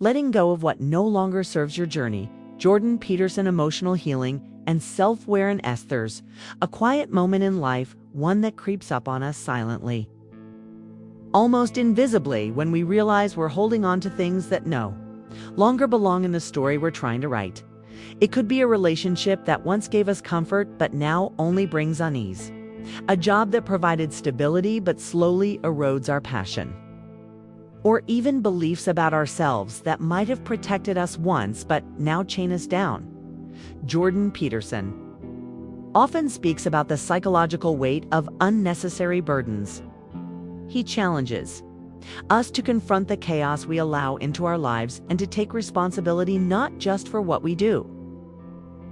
Letting go of what no longer serves your journey. Jordan Peterson, Emotional Healing and Self-Aware Ethers, a quiet moment in life, one that creeps up on us silently, almost invisibly, when we realize we're holding on to things that no longer belong in the story we're trying to write. It could be a relationship that once gave us comfort but now only brings unease. A job that provided stability but slowly erodes our passion. Or even beliefs about ourselves that might have protected us once but now chain us down. Jordan Peterson often speaks about the psychological weight of unnecessary burdens. He challenges us to confront the chaos we allow into our lives and to take responsibility not just for what we do,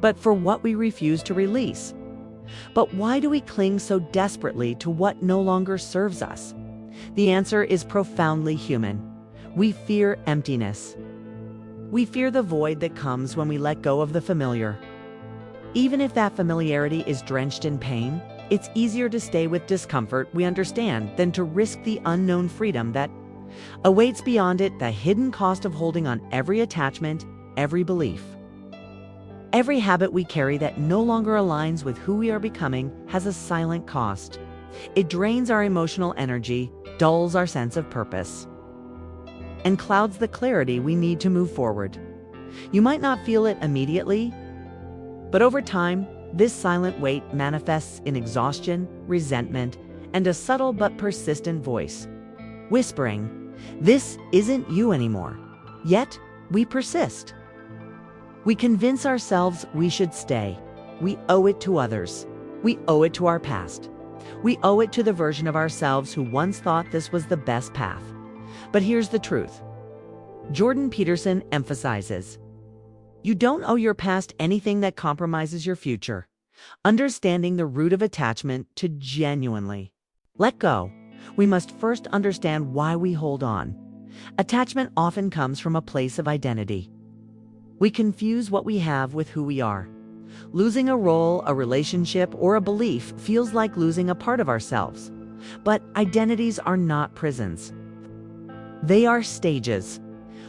but for what we refuse to release. But why do we cling so desperately to what no longer serves us? The answer is profoundly human. We fear emptiness. We fear the void that comes when we let go of the familiar. Even if that familiarity is drenched in pain, it's easier to stay with discomfort we understand than to risk the unknown freedom that awaits beyond it, the hidden cost of holding on every attachment, every belief. Every habit we carry that no longer aligns with who we are becoming has a silent cost. It drains our emotional energy, dulls our sense of purpose, and clouds the clarity we need to move forward. You might not feel it immediately, but over time, this silent weight manifests in exhaustion, resentment, and a subtle but persistent voice, whispering, "This isn't you anymore." Yet, we persist. We convince ourselves we should stay. We owe it to others. We owe it to our past. We owe it to the version of ourselves who once thought this was the best path. But here's the truth. Jordan Peterson emphasizes, you don't owe your past anything that compromises your future. Understanding the root of attachment to genuinely let go, we must first understand why we hold on. Attachment often comes from a place of identity. We confuse what we have with who we are. Losing a role, a relationship, or a belief feels like losing a part of ourselves. But identities are not prisons. They are stages.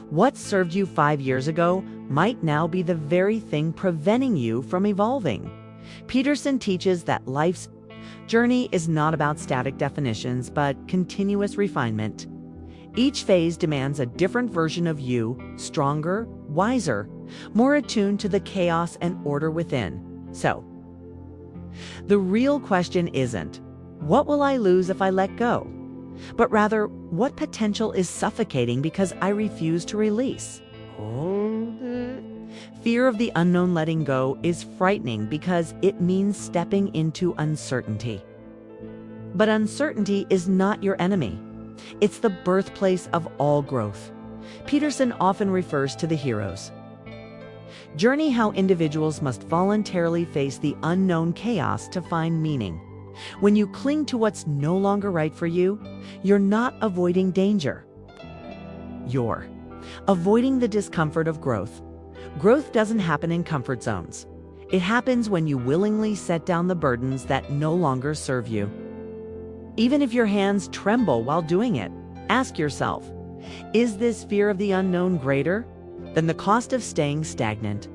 What served you 5 years ago might now be the very thing preventing you from evolving. Peterson teaches that life's journey is not about static definitions, but continuous refinement. Each phase demands a different version of you, stronger, wiser, more attuned to the chaos and order within. So, the real question isn't, what will I lose if I let go? But rather, what potential is suffocating because I refuse to release? Fear of the unknown letting go is frightening because it means stepping into uncertainty. But uncertainty is not your enemy. It's the birthplace of all growth. Peterson often refers to the hero's journey, how individuals must voluntarily face the unknown chaos to find meaning. When you cling to what's no longer right for you, you're not avoiding danger. You're avoiding the discomfort of growth. Growth doesn't happen in comfort zones. It happens when you willingly set down the burdens that no longer serve you. Even if your hands tremble while doing it, ask yourself, is this fear of the unknown greater than the cost of staying stagnant?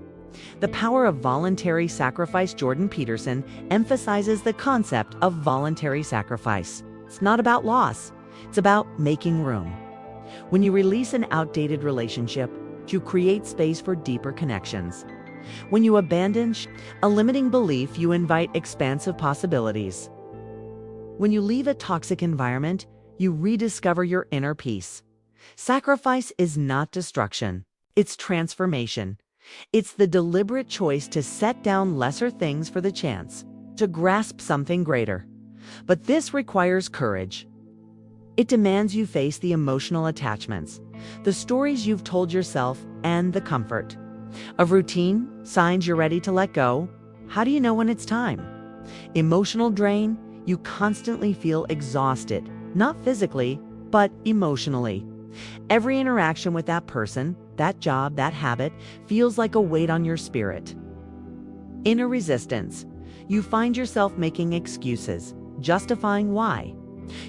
The power of voluntary sacrifice. Jordan Peterson emphasizes the concept of voluntary sacrifice. It's not about loss. It's about making room. When you release an outdated relationship, you create space for deeper connections. When you abandon a limiting belief, you invite expansive possibilities. When you leave a toxic environment, you rediscover your inner peace. Sacrifice is not destruction. It's transformation. It's the deliberate choice to set down lesser things for the chance to grasp something greater. But this requires courage. It demands you face the emotional attachments, the stories you've told yourself, and the comfort of routine. Signs you're ready to let go. How do you know when it's time? Emotional drain. You constantly feel exhausted, not physically, but emotionally. Every interaction with that person, that job, that habit feels like a weight on your spirit. Inner resistance. You find yourself making excuses, justifying why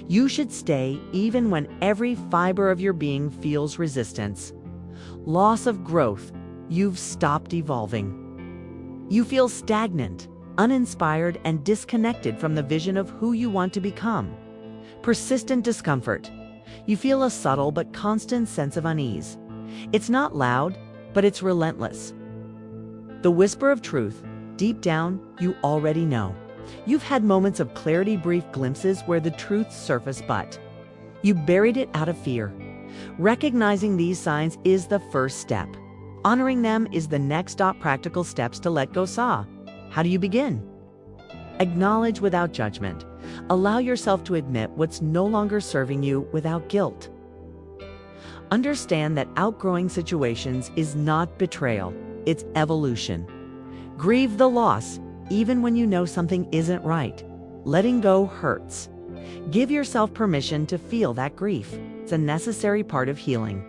you should stay even when every fiber of your being feels resistance. loss of growth. You've stopped evolving. You feel stagnant, uninspired, and disconnected from the vision of who you want to become. Persistent discomfort. You feel a subtle but constant sense of unease. It's not loud, but it's relentless. The whisper of truth. Deep down, you already know. You've had moments of clarity, brief glimpses where the truth surfaced, but you buried it out of fear. Recognizing these signs is the first step. Honoring them is the next stop. Practical steps to let go. How do you begin? Acknowledge without judgment. Allow yourself to admit what's no longer serving you without guilt. Understand that outgrowing situations is not betrayal, it's evolution. Grieve the loss, even when you know something isn't right. Letting go hurts. Give yourself permission to feel that grief. It's a necessary part of healing.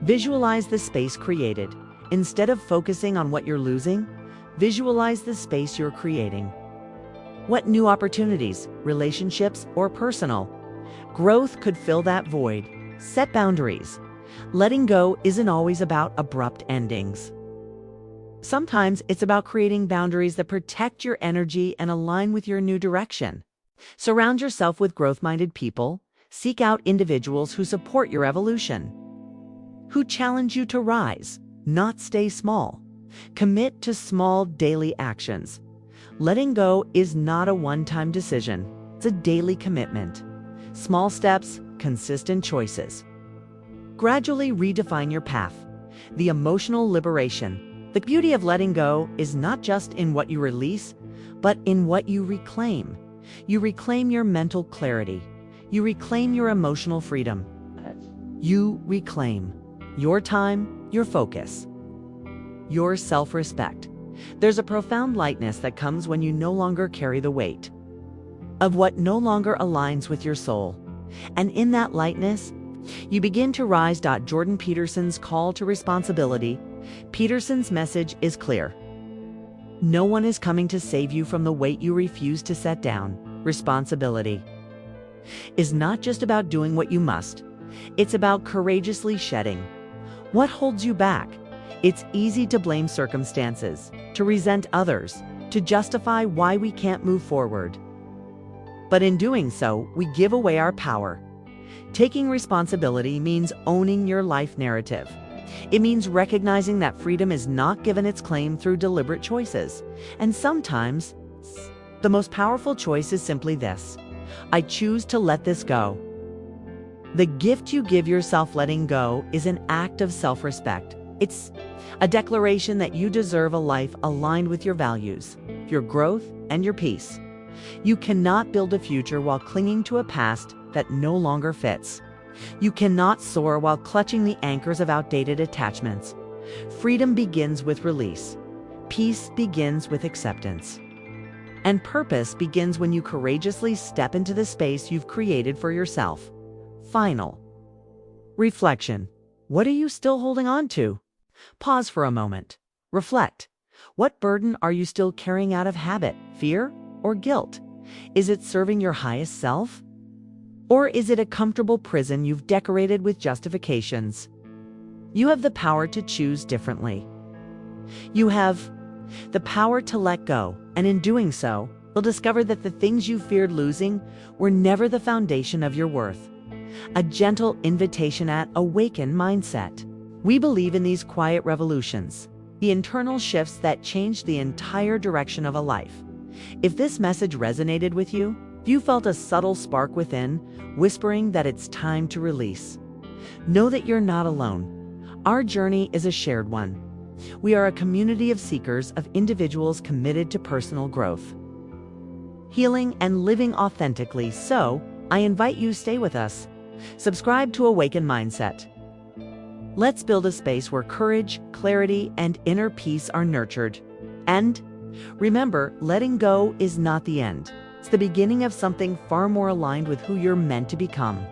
Visualize the space created. Instead of focusing on what you're losing, visualize the space you're creating. What new opportunities, relationships, or personal growth could fill that void? Set boundaries. Letting go isn't always about abrupt endings. Sometimes it's about creating boundaries that protect your energy and align with your new direction. Surround yourself with growth-minded people. Seek out individuals who support your evolution, who challenge you to rise, not stay small. Commit to small daily actions. Letting go is not a one-time decision. It's a daily commitment. Small steps, consistent choices. Gradually redefine your path. The emotional liberation. The beauty of letting go is not just in what you release, but in what you reclaim. You reclaim your mental clarity. You reclaim your emotional freedom. You reclaim your time, your focus, your self-respect. There's a profound lightness that comes when you no longer carry the weight of what no longer aligns with your soul. And in that lightness, you begin to rise. Jordan Peterson's call to responsibility. Peterson's message is clear. No one is coming to save you from the weight you refuse to set down. Responsibility is not just about doing what you must. It's about courageously shedding what holds you back. It's easy to blame circumstances, to resent others, to justify why we can't move forward. But in doing so, we give away our power. Taking responsibility means owning your life narrative. It means recognizing that freedom is not given its claim through deliberate choices. And sometimes, the most powerful choice is simply this: I choose to let this go. The gift you give yourself letting go is an act of self-respect. It's a declaration that you deserve a life aligned with your values, your growth, and your peace. You cannot build a future while clinging to a past that no longer fits. You cannot soar while clutching the anchors of outdated attachments. Freedom begins with release. Peace begins with acceptance. And purpose begins when you courageously step into the space you've created for yourself. Final reflection. What are you still holding on to? Pause for a moment. Reflect. What burden are you still carrying out of habit, fear, or guilt? Is it serving your highest self? Or is it a comfortable prison you've decorated with justifications? You have the power to choose differently. You have the power to let go, and in doing so, you'll discover that the things you feared losing were never the foundation of your worth. A gentle invitation at Awaken Mindset. We believe in these quiet revolutions, the internal shifts that change the entire direction of a life. If this message resonated with you, if you felt a subtle spark within, whispering that it's time to release, know that you're not alone. Our journey is a shared one. We are a community of seekers, of individuals committed to personal growth, healing, and living authentically. So, I invite you to stay with us. Subscribe to Awaken Mindset. Let's build a space where courage, clarity, and inner peace are nurtured. And remember, letting go is not the end. It's the beginning of something far more aligned with who you're meant to become.